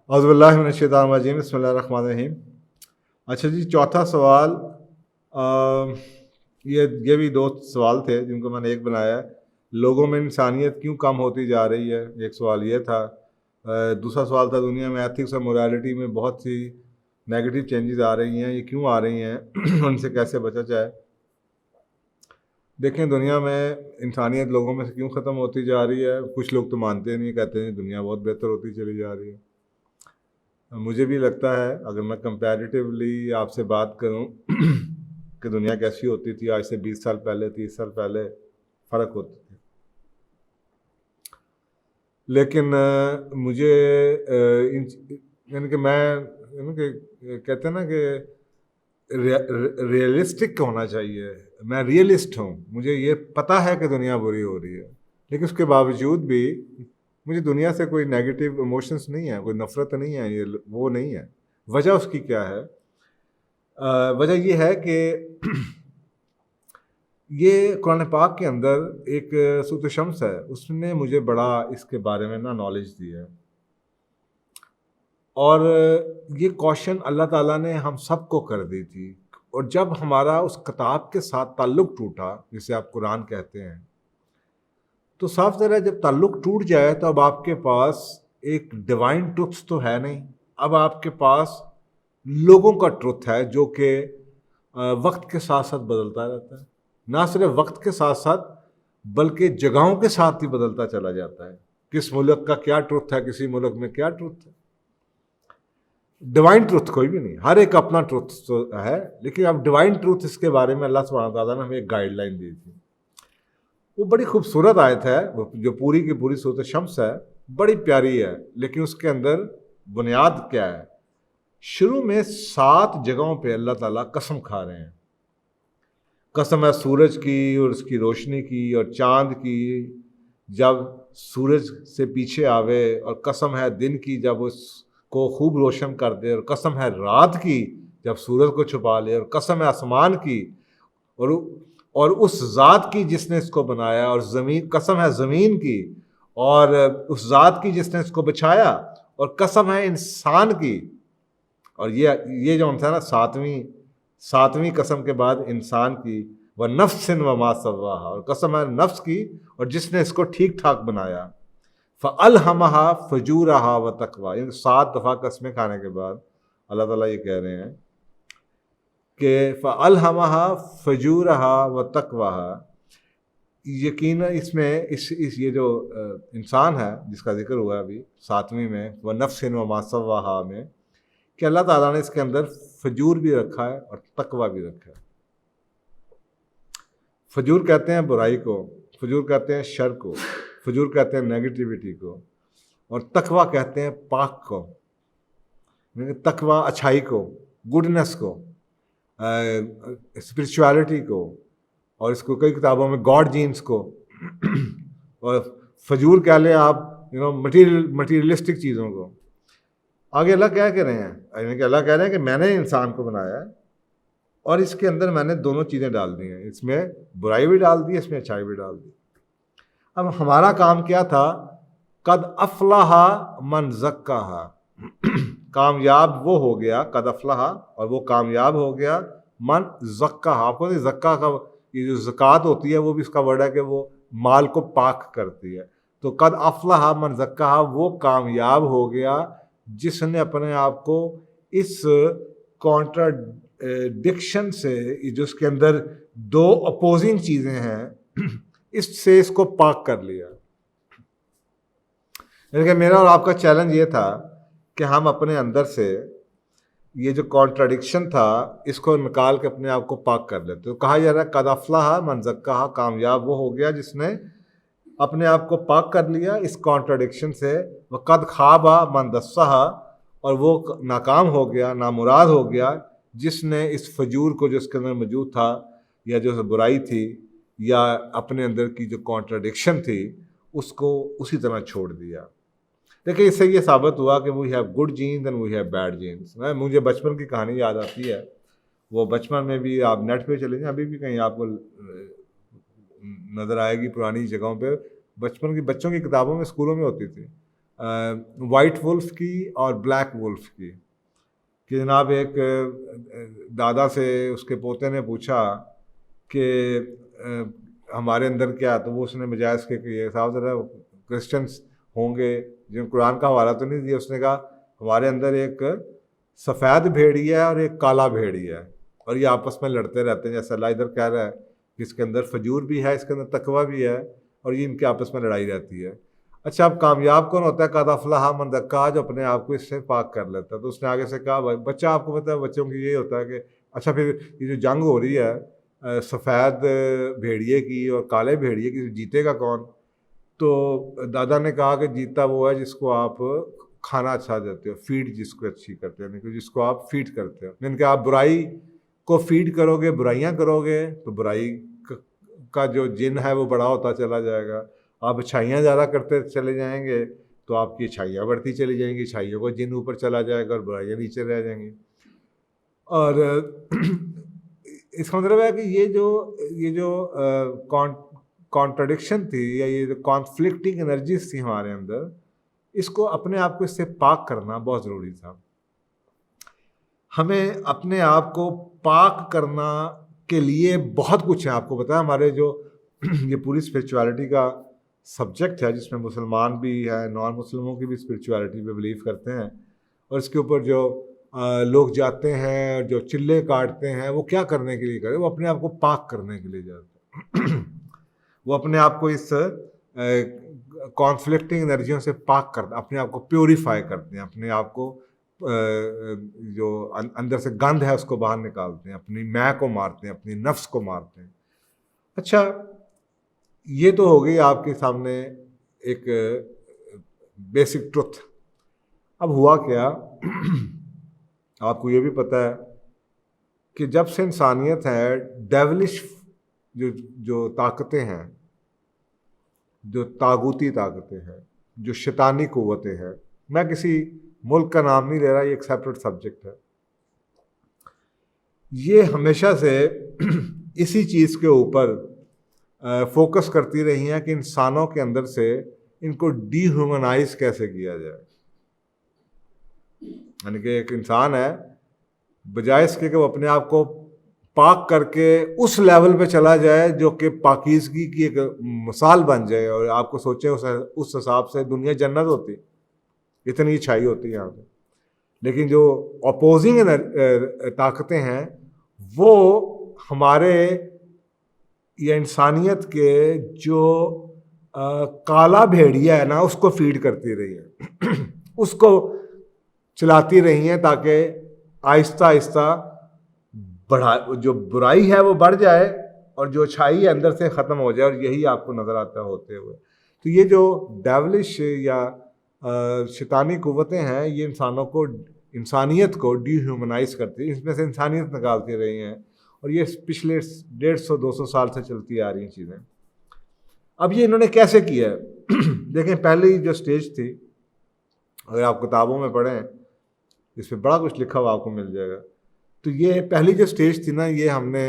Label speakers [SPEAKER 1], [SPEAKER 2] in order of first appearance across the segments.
[SPEAKER 1] اعوذ باللہ من الشیطان الرجیم، بسم اللہ الرحمن الرحیم۔ اچھا جی، چوتھا سوال، یہ بھی دو سوال تھے جن کو میں نے ایک بنایا ہے۔ لوگوں میں انسانیت کیوں کم ہوتی جا رہی ہے، ایک سوال یہ تھا۔ دوسرا سوال تھا دنیا میں ایتھکس اور مورالٹی میں بہت سی نیگیٹو چینجز آ رہی ہیں، یہ کیوں آ رہی ہیں، ان سے کیسے بچا جائے۔ دیکھیں، دنیا میں انسانیت لوگوں میں سے کیوں ختم ہوتی جا رہی ہے؟ کچھ لوگ تو مانتے نہیں، کہتے ہیں دنیا بہت بہتر ہوتی چلی جا رہی ہے۔ مجھے بھی لگتا ہے، اگر میں کمپیریٹیولی آپ سے بات کروں کہ دنیا کیسی ہوتی تھی آج سے 20 سال پہلے، 30 سال پہلے، فرق ہوتی تھی۔ لیکن مجھے یعنی کہ میں کہتے ہیں نا کہ ریئلسٹک ہونا چاہیے۔ میں ریئلسٹ ہوں، مجھے یہ پتہ ہے کہ دنیا بری ہو رہی ہے، لیکن اس کے باوجود بھی مجھے دنیا سے کوئی نیگیٹو ایموشنس نہیں ہے، کوئی نفرت نہیں ہے، یہ وہ نہیں ہے۔ وجہ اس کی کیا ہے؟ وجہ یہ ہے کہ یہ قرآن پاک کے اندر ایک سورۃ شمس ہے، اس نے مجھے بڑا اس کے بارے میں نالج دی ہے، اور یہ کوشچن اللہ تعالیٰ نے ہم سب کو کر دی تھی، اور جب ہمارا اس کتاب کے ساتھ تعلق ٹوٹا، جسے آپ قرآن کہتے ہیں، تو صاف ظاہر ہے جب تعلق ٹوٹ جائے تو اب آپ کے پاس ایک ڈیوائن ٹروتھ تو ہے نہیں، اب آپ کے پاس لوگوں کا ٹروتھ ہے جو کہ وقت کے ساتھ ساتھ بدلتا رہتا ہے، نہ صرف وقت کے ساتھ ساتھ بلکہ جگہوں کے ساتھ بھی بدلتا چلا جاتا ہے۔ کس ملک کا کیا ٹروتھ ہے، کسی ملک میں کیا ٹروتھ ہے، ڈیوائن ٹروتھ کوئی بھی نہیں، ہر ایک اپنا ٹروتھ تو ہے، لیکن اب ڈیوائن ٹروتھ اس کے بارے میں اللہ سبحانہ تعالیٰ نے ہمیں ایک گائیڈ لائن دی تھی۔ وہ بڑی خوبصورت آیت ہے، جو پوری کی پوری سورۃ شمس ہے، بڑی پیاری ہے، لیکن اس کے اندر بنیاد کیا ہے؟ شروع میں 7 جگہوں پہ اللہ تعالیٰ قسم کھا رہے ہیں۔ قسم ہے سورج کی اور اس کی روشنی کی، اور چاند کی جب سورج سے پیچھے آوے، اور قسم ہے دن کی جب اس کو خوب روشن کر دے، اور قسم ہے رات کی جب سورج کو چھپا لے، اور قسم ہے آسمان کی اور اس ذات کی جس نے اس کو بنایا، اور زمین، قسم ہے زمین کی اور اس ذات کی جس نے اس کو بچھایا، اور قسم ہے انسان کی۔ اور یہ جو ہے نا ساتویں قسم کے بعد انسان کی، وَنَفْسٍ وَمَا سَوَّاهَا، اور قسم ہے نفس کی اور جس نے اس کو ٹھیک ٹھاک بنایا۔ فَأَلْهَمَهَا فُجُورَهَا وَتَقْوَاهَا، ان 7 دفعہ قسمیں کھانے کے بعد اللہ تعالیٰ یہ کہہ رہے ہیں کہ فَأَلْهَمَهَا فُجُورَهَا وَتَقْوَاهَا۔ یقیناً اس میں یہ جو انسان ہے جس کا ذکر ہوا ہے ابھی 7ویں میں، وَنَفْسٍ وَمَا سَوَّاهَا میں، کہ اللہ تعالیٰ نے اس کے اندر فجور بھی رکھا ہے اور تقویٰ بھی رکھا ہے۔ فجور کہتے ہیں برائی کو، فجور کہتے ہیں شر کو، فجور کہتے ہیں نیگیٹیوٹی کو، اور تقویٰ کہتے ہیں پاک کو، تقویٰ اچھائی کو، گڈنس کو، اسپرچویلٹی کو، اور اس کو کئی کتابوں میں گاڈ جینس کو، اور فجور کہہ لیں آپ مٹیریلسٹک چیزوں کو۔ آگے اللہ کیا کہہ رہے ہیں؟ یعنی کہ اللہ کہہ رہے ہیں کہ میں نے انسان کو بنایا ہے، اور اس کے اندر میں نے دونوں چیزیں ڈال دی ہیں، اس میں برائی بھی ڈال دی، اس میں اچھائی بھی ڈال دی۔ اب ہمارا کام کیا تھا؟ قد افلح من زکاہا، کامیاب وہ ہو گیا، قد افلح، اور وہ کامیاب ہو گیا، من زکاہا۔ آپ کو زکا کا یہ جو زکوٰۃ ہوتی ہے وہ بھی اس کا ورڈ ہے کہ وہ مال کو پاک کرتی ہے، تو قد افلح من زکاہا، وہ کامیاب ہو گیا جس نے اپنے آپ کو اس کانٹراڈکشن سے، جو اس کے اندر 2 اپوزنگ چیزیں ہیں، اس سے اس کو پاک کر لیا۔ یعنی کہ میرا اور آپ کا چیلنج یہ تھا کہ ہم اپنے اندر سے یہ جو کانٹراڈکشن تھا اس کو نکال کے اپنے آپ کو پاک کر لیتے۔ تو کہا جا رہا ہے قد افلح من زکاہا، کامیاب وہ ہو گیا جس نے اپنے آپ کو پاک کر لیا اس کانٹراڈکشن سے، وقد خاب من دسہا، اور وہ ناکام ہو گیا، نامراد ہو گیا جس نے اس فجور کو جو اس کے اندر موجود تھا، یا جو برائی تھی، یا اپنے اندر کی جو کانٹراڈکشن تھی، اس کو اسی طرح چھوڑ دیا۔ دیکھیں، اس سے یہ ثابت ہوا کہ we have good genes and we have bad genes. مجھے بچپن کی کہانی یاد آتی ہے، وہ بچپن میں بھی آپ نیٹ پہ چلے جائیں، ابھی بھی کہیں آپ کو نظر آئے گی پرانی جگہوں پہ، بچپن کی بچوں کی کتابوں میں اسکولوں میں ہوتی تھی وائٹ وولف کی اور بلیک وولف کی، کہ جناب ایک دادا سے اس کے پوتے نے پوچھا کہ ہمارے اندر کیا، تو وہ اس نے بجائے اس کے کہ یہ صاحب ذرا کرسچنس ہوں گے جن قرآن کا حوالہ تو نہیں دیا، اس نے کہا ہمارے اندر ایک سفید بھیڑیا ہے اور ایک کالا بھیڑیا ہے، اور یہ آپس میں لڑتے رہتے ہیں، جیسے اللہ ادھر کہہ رہا ہے کہ اس کے اندر فجور بھی ہے، اس کے اندر تقوی بھی ہے، اور یہ ان کے آپس میں لڑائی رہتی ہے۔ اچھا اب کامیاب کون ہوتا ہے؟ قد افلح من زکاہا، جو اپنے آپ کو اس سے پاک کر لیتا ہے۔ تو اس نے آگے سے کہا بچہ، آپ کو پتہ ہے بچوں کی یہ ہوتا ہے کہ اچھا پھر یہ جو جنگ ہو رہی ہے سفید بھیڑیے کی اور کالے بھیڑیے کی، جیتے گا کون؟ تو دادا نے کہا کہ جیتا وہ ہے جس کو آپ کھانا اچھا دیتے ہو، فیڈ جس کو اچھی کرتے ہو، یعنی کہ جس کو آپ فیڈ کرتے ہو، یعنی کہ آپ برائی کو فیڈ کرو گے، برائیاں کرو گے تو برائی کا جو جن ہے وہ بڑا ہوتا چلا جائے گا، آپ اچھائیاں زیادہ کرتے چلے جائیں گے تو آپ کی اچھائیاں بڑھتی چلی جائیں گی، اچھائیوں کا جن اوپر چلا جائے گا اور برائیاں نیچے رہ جائیں گی۔ اور اس کا مطلب ہے کہ یہ جو کانٹرڈکشن تھی یا یہ جو کانفلکٹنگ انرجیز تھی ہمارے اندر، اس کو اپنے آپ کو اس سے پاک کرنا بہت ضروری تھا۔ ہمیں اپنے آپ کو پاک کرنا کے لیے بہت کچھ ہے، آپ کو پتا ہے ہمارے جو یہ پوری اسپرچویلٹی کا سبجیکٹ ہے، جس میں مسلمان بھی ہے، نان مسلموں کی بھی اسپرچویلٹی پہ بلیو کرتے ہیں، اور اس کے اوپر جو لوگ جاتے ہیں جو چلے کاٹتے ہیں، وہ کیا کرنے کے لیے کرتے ہیں؟ وہ اپنے آپ کو پاک کرنے کے لیے جاتے ہیں۔ وہ اپنے آپ کو اس کانفلکٹنگ انرجیوں سے پاک کرتے ہیں، اپنے آپ کو پیوریفائی کرتے ہیں، اپنے آپ کو جو اندر سے گند ہے اس کو باہر نکالتے ہیں، اپنی میں کو مارتے ہیں، اپنی نفس کو مارتے ہیں۔ اچھا یہ تو ہو گئی آپ کے سامنے ایک بیسک ٹروتھ۔ اب ہوا کیا، آپ کو یہ بھی پتہ ہے کہ جب سے انسانیت ہے، ڈیولش جو طاقتیں ہیں، جو طاغوتی طاقتیں ہیں، جو شیطانی قوتیں ہیں، میں کسی ملک کا نام نہیں لے رہا، یہ ایک سیپریٹ سبجیکٹ ہے، یہ ہمیشہ سے اسی چیز کے اوپر فوکس کرتی رہی ہیں کہ انسانوں کے اندر سے ان کو ڈی ہیومنائز کیسے کیا جائے۔ یعنی کہ ایک انسان ہے، بجائے اس کے کہ وہ اپنے آپ کو پاک کر کے اس لیول پہ چلا جائے جو کہ پاکیزگی کی ایک مثال بن جائے، اور آپ کو سوچیں اس حساب سے دنیا جنت ہوتی، اتنی اچھائی ہوتی ہے یہاں پہ، لیکن جو اپوزنگ طاقتیں ہیں وہ ہمارے یا انسانیت کے جو کالا بھیڑیا ہے نا، اس کو فیڈ کرتی رہی ہے، اس کو چلاتی رہی ہیں تاکہ آہستہ آہستہ جو برائی ہے وہ بڑھ جائے اور جو اچھائی ہے اندر سے ختم ہو جائے، اور یہی آپ کو نظر آتا ہے ہوتے ہوئے۔ تو یہ جو ڈیولش یا شیطانی قوتیں ہیں، یہ انسانیت کو ڈی ہیومنائز کرتی ہیں، اس میں سے انسانیت نکالتی رہی ہیں، اور یہ پچھلے 150-200 سال سے چلتی آ رہی ہیں چیزیں۔ اب یہ انہوں نے کیسے کیا ہے؟ دیکھیں پہلی جو سٹیج تھی، اگر آپ کتابوں میں پڑھیں اس پہ بڑا کچھ لکھا ہوا آپ کو مل جائے گا، تو یہ پہلی جو سٹیج تھی نا، یہ ہم نے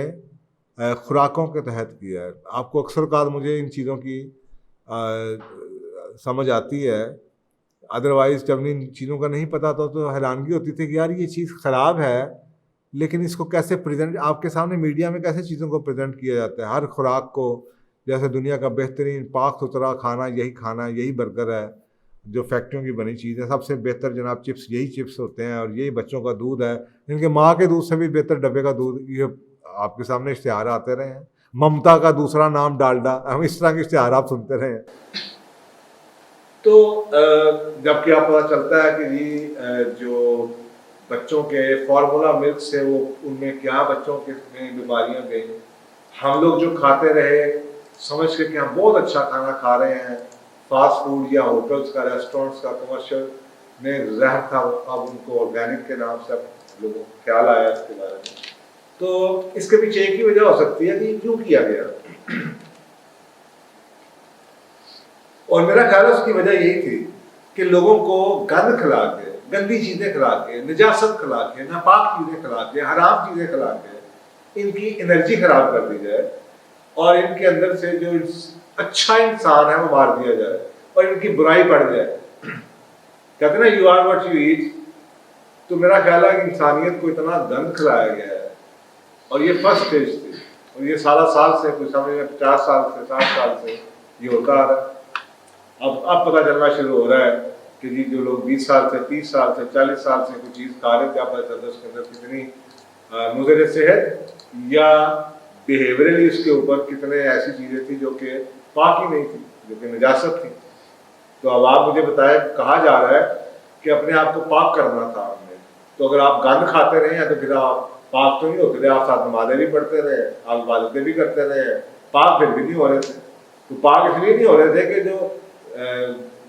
[SPEAKER 1] خوراکوں کے تحت کیا ہے۔ آپ کو اکثر اوقات مجھے ان چیزوں کی سمجھ آتی ہے، ادروائز جب ان چیزوں کا نہیں پتہ تو حیرانگی ہوتی تھی کہ یار یہ چیز خراب ہے، لیکن اس کو کیسے پریزنٹ آپ کے سامنے میڈیا میں کیسے چیزوں کو پریزنٹ کیا جاتا ہے، ہر خوراک کو جیسے دنیا کا بہترین پاک ستھرا کھانا یہی برگر ہے جو فیکٹریوں کی بنی چیز ہے، سب سے بہتر جناب چپس یہی چپس ہوتے ہیں، اور یہی بچوں کا دودھ ہے، ان کے ماں کے دودھ سے بھی بہتر ڈبے کا دودھ، یہ آپ کے سامنے اشتہار آتے رہے ہیں، ممتا کا دوسرا نام ڈالڈا، ہم اس طرح کے اشتہار آپ سنتے رہے ہیں۔ تو جب کہ آپ پتہ چلتا ہے کہ جی جو بچوں کے فارمولا ملک سے وہ ان میں کیا بچوں کے بیماریاں گئیں، ہم لوگ جو کھاتے رہے سمجھ کے کہ ہم بہت اچھا کھانا کھا رہے ہیں، فاسٹ فوڈ یا ہوٹلس کا، ریسٹورینٹس کا، کمرشل میں زہر تھا، اب ان کو آرگینک کے نام سے اب لوگوں کو خیال آیا اس کے بارے میں۔ تو اس کے پیچھے ایک ہی وجہ ہو سکتی ہے کہ یہ کیوں کیا گیا، اور میرا خیال ہے اس کی وجہ یہی تھی کہ لوگوں کو گند کھلا کے، گندی چیزیں کھلا کے، نجاست کھلا کے، ناپاک چیزیں کھلا کے، حرام چیزیں کھلا کے ان کی انرجی خراب کر دی جائے، اور ان کے اندر سے جو اچھا انسان ہے وہ مار دیا جائے، اور ان کی برائی بڑھ جائے۔ کہتے ہیں نا you are what you eat. تو میرا خیال ہے کہ انسانیت کو اتنا گند کھلایا گیا ہے, اور یہ فرسٹ اسٹیج تھی, اور یہ سال سے کوئی سمجھ میں 50 سال سے 60 سال سے یہ ہوتا آ رہا ہے. اب پتہ چلنا شروع ہو رہا ہے کہ جی جو لوگ 20 سال سے 30 سال سے 40 سال سے کوئی چیز کھا رہے تھے, آپ پتہ چلتا اس کے اندر کتنی مضر صحت یا بیہیویئرلی اس کے اوپر کتنے ایسی چیزیں تھیں جو کہ پاک ہی نہیں تھی, جو کہ نجاست تھی. تو اب آپ مجھے بتائیں, کہا جا رہا ہے کہ اپنے آپ کو پاک کرنا تھا ہم نے, تو اگر آپ گند کھاتے رہے ہیں تو پھر آپ پاک تو نہیں ہوتے تھے, آپ ساتھ نمازیں بھی پڑھتے رہے, آپ عبادتیں بھی کرتے رہے, پاک پھر بھی نہیں ہو رہے تھے. تو پاک اس لیے نہیں ہو رہے تھے کہ جو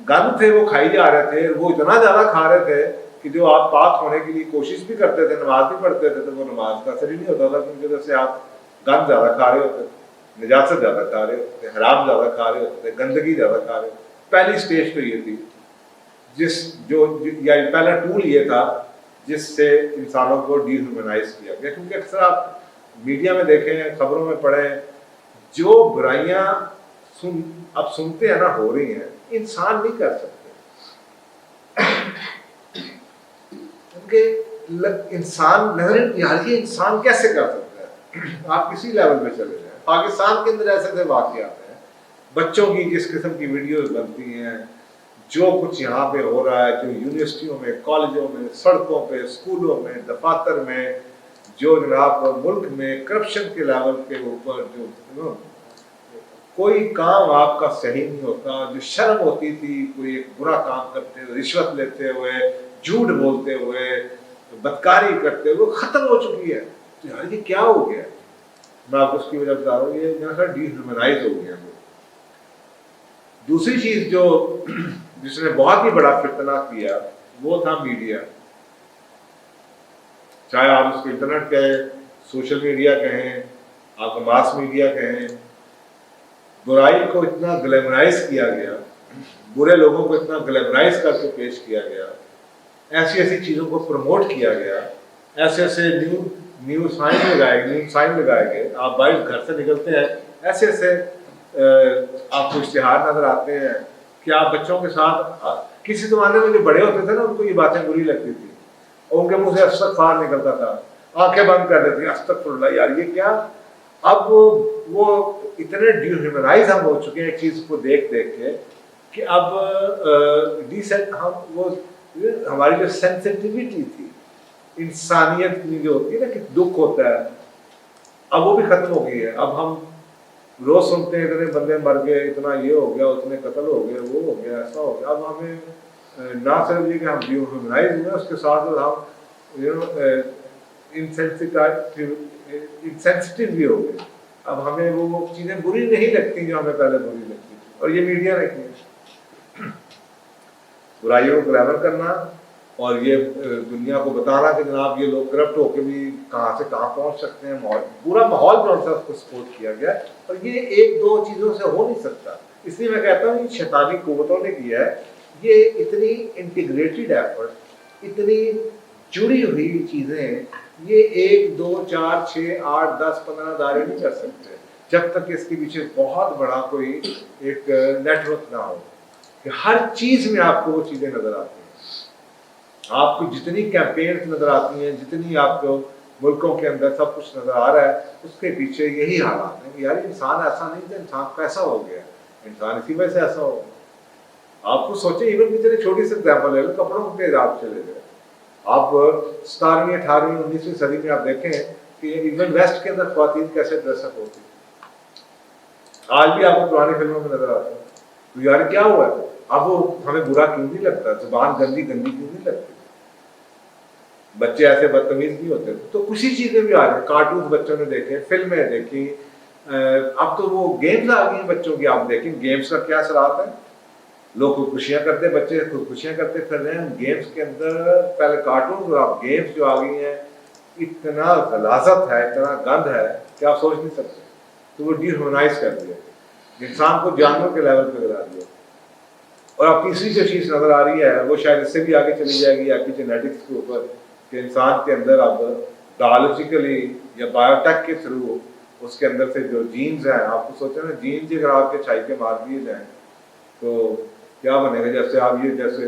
[SPEAKER 1] گند تھے وہ کھائی جا رہے تھے, وہ اتنا زیادہ کھا رہے تھے کہ جو آپ پاک ہونے کے لیے کوشش بھی کرتے تھے, نماز بھی پڑھتے تھے, تو وہ نماز کا اثر ہی نہیں ہوتا تھا, کیونکہ وجہ سے آپ گند زیادہ کھا رہے ہوتے تھے, نجاست زیادہ کھا رہے ہوتے تھے, حرام زیادہ کھا رہے ہوتے تھے, گندگی زیادہ کھا رہے ہوتے تھے. پہلی سٹیج تو یہ تھی یا پہلا ٹول یہ تھا جس سے انسانوں کو ڈی ہیومنائز کیا گیا. کیونکہ اکثر آپ میڈیا میں دیکھیں, خبروں میں پڑھیں, جو برائیاں اب سنتے ہیں نا ہو رہی ہیں, انسان نہیں کر سکتے. کیونکہ انسان نظر یار یہ انسان کیسے کر سکتا ہے. آپ کسی لیول پہ چلے جائیں, پاکستان کے اندر ایسے ایسے واقعات ہیں, بچوں کی جس قسم کی ویڈیوز بنتی ہیں, جو کچھ یہاں پہ ہو رہا ہے, جو یونیورسٹیوں میں, کالجوں میں, سڑکوں پہ, اسکولوں میں, دفاتر میں, جو جناب ملک میں کرپشن کے لیول کے اوپر جو کوئی کام آپ کا صحیح نہیں ہوتا. جو شرم ہوتی تھی کوئی ایک برا کام کرتے ہوئے, رشوت لیتے ہوئے, جھوٹ بولتے ہوئے, بدکاری کرتے ہوئے, ختم ہو چکی ہے. تو یار یہ کیا ہو گیا؟ میں آپ کو اس کی وجہ بتا رہا ہوں, یہ میرا خیال ڈی ہیومنائز ہو گیا. دوسری چیز جو جس نے بہت ہی بڑا فتنہ کیا وہ تھا میڈیا. چاہے آپ اس کو انٹرنیٹ کہیں, سوشل میڈیا کہیں, آپ کو ماس میڈیا کہیں, برائی کو اتنا گلیمرائز کیا گیا, برے لوگوں کو اتنا گلیمرائز کر کے پیش کیا گیا, ایسی ایسی چیزوں کو پروموٹ کیا گیا, ایسے ایسے نیو سائن لگائے گئے. آپ باہر گھر سے نکلتے ہیں, ایسے ایسے آپ کو اشتہار نظر آتے ہیں کہ آپ بچوں کے ساتھ, کسی زمانے میں جو بڑے ہوتے تھے نا ان کو یہ باتیں بری لگتی تھی, اور ان کے منہ سے استغفار نکلتا تھا, آنکھیں بند کر دیتی, استغفر اللہ, یار یہ کیا. اب وہ اتنے ڈی ہیومنائز ہم ہو چکے ہیں ایک چیز کو دیکھ کے کہ اب وہ ہماری جو سینسٹیوٹی تھی انسانیت کی جو ہوتی ہے نا کہ دکھ ہوتا ہے, اب وہ بھی ختم ہو گئی ہے. اب ہم روز سنتے ہیں اتنے بندے مر گئے, اتنا یہ ہو گیا, اتنے قتل ہو گئے, وہ ہو گیا, ایسا ہو گیا. اب ہمیں نہ صرف یہ کہ ہم ڈی ہیومنائز ہوئے, اس کے ساتھ ہم انسینسٹیو بھی ہو گئے. اب ہمیں وہ چیزیں بری نہیں لگتی جو ہمیں پہلے بری لگتی تھی, اور یہ میڈیا نے کی برائیوں کو گلیمر کرنا اور یہ دنیا کو بتانا کہ جناب یہ لوگ کرپٹ ہو کے بھی کہاں سے کہاں پہنچ سکتے ہیں. پورا ماحول جو ہے اس کو سپورٹ کیا گیا, اور یہ ایک دو چیزوں سے ہو نہیں سکتا. اس لیے میں کہتا ہوں یہ شیطانی قوتوں نے کیا ہے, یہ اتنی انٹیگریٹڈ ایفرٹ, اتنی جڑی ہوئی چیزیں, یہ 1 2 4 6 8 10 15 ادارے نہیں کر سکتے جب تک اس کے پیچھے بہت بڑا کوئی ایک نیٹ ورک نہ ہو کہ ہر چیز میں آپ کو وہ چیزیں نظر آتی ہیں. آپ کو جتنی کیمپینز نظر آتی ہیں, جتنی آپ کو ملکوں کے اندر سب کچھ نظر آ رہا ہے, اس کے پیچھے یہی حالات ہیں کہ یار انسان ایسا نہیں تھا, انسان کیسا ہو گیا, انسان اسی وجہ سے ایسا ہو گیا. آپ کو سوچیں, ایون بھی چلے چھوٹی سی ایگزامپل لے لو, کپڑوں کے آپ چلے گئے, آپ 17ویں 18ویں 19ویں صدی میں آپ دیکھیں کہ ایون ویسٹ کے اندر خواتین کیسے ڈریس اپ ہوتی, آج بھی آپ کو پرانی فلموں میں نظر آتا ہے. تو یار کیا ہوا ہے, اب وہ ہمیں برا کیوں نہیں لگتا, زبان گندی کیوں نہیں لگتی, بچے ایسے بدتمیز نہیں ہوتے. تو کچھ ہی چیزیں بھی آ رہی ہیں, کارٹون بچوں نے دیکھے, فلمیں دیکھی, اب تو وہ گیمز آ گئی ہیں بچوں کی. آپ دیکھیں گیمز کا کیا اثرات ہے, لوگ خودکشیاں کرتے, بچے خودکشیاں کرتے پھر رہے ہیں گیمز کے اندر. پہلے کارٹون اور اب گیمز جو آ گئی ہیں, اتنا غلاظت ہے, اتنا گند ہے کہ آپ سوچ نہیں سکتے. تو وہ ڈی ہیومنائز کر دیا, انسان کو جانور کے لیول پہ گرا دیا. اور اب تیسری جو چیز نظر آ رہی ہے وہ شاید اس سے بھی آگے چلی جائے گی آپ کی جینیٹکس کے اوپر, کہ انسان کے اندر اب بایولوجیکلی یا بایوٹیک کے تھرو اس کے اندر سے جو جینز ہیں, آپ کو سوچیں نا جینز اگر آپ کے چھائی کے مار دیے جائیں تو کیا بنے گا. جیسے آپ یہ جیسے